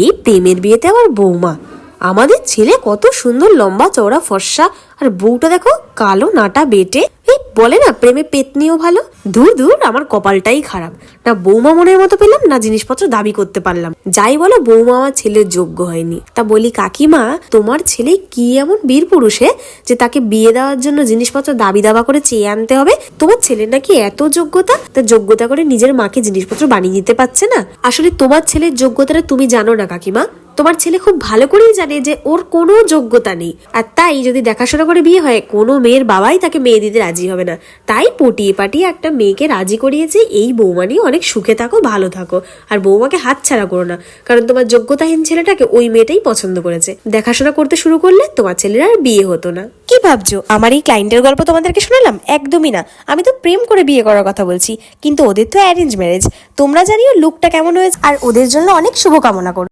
এই প্রেমের বিয়েতে আবার বৌমা। আমাদের ছেলে কত সুন্দর লম্বা চওড়া ফর্সা, আর বউটা দেখো কালো নাটা বেটে। এই বলে না প্রেমে পেতনিও ভালো। দূর দূর, আমার কপালটাই খারাপ। না বৌমা মনের মতো পেলাম, না জিনিসপত্র দাবি করতে পারলাম। যাই বলো, বৌমা আমার ছেলের যোগ্য হয়নি। তা বলি কাকিমা, তোমার ছেলে কি এমন বীর পুরুষে যে তাকে বিয়ে দেওয়ার জন্য জিনিসপত্র দাবি দাবা করে চেয়ে আনতে হবে? তোমার ছেলের নাকি এত যোগ্যতা, তা যোগ্যতা করে নিজের মাকে জিনিসপত্র বানিয়ে দিতে পারছে না? আসলে তোমার ছেলের যোগ্যতাটা তুমি জানো না কাকিমা। তোমার ছেলে খুব ভালো করেই জানে যে ওর কোনো যোগ্যতা নেই, আর তাই যদি দেখাশোনা করে বিয়ে হয়, কোনো মেয়ের বাবাই তাকে মেয়ে দিতে রাজি হবে না। তাই পটিয়ে পাটিয়ে একটা মেয়েকে রাজি করিয়েছে। এই বৌমা নিয়ে অনেক সুখে থাকো, ভালো থাকো, আর বৌমাকে হাতছাড়া করো না, কারণ তোমার যোগ্যতাহীন ছেলেটাকে ওই মেয়েটাই পছন্দ করেছে। দেখাশোনা করতে শুরু করলে তোমার ছেলের আর বিয়ে হতো না। কি ভাবছো আমার এই ক্লায়েন্টের গল্প তোমাদেরকে শোনালাম? একদমই না, আমি তো প্রেম করে বিয়ে করার কথা বলছি, কিন্তু ওদের তো অ্যারেঞ্জ ম্যারেজ। তোমরা জানিও লুকটা কেমন হয়েছে, আর ওদের জন্য অনেক শুভকামনা করো।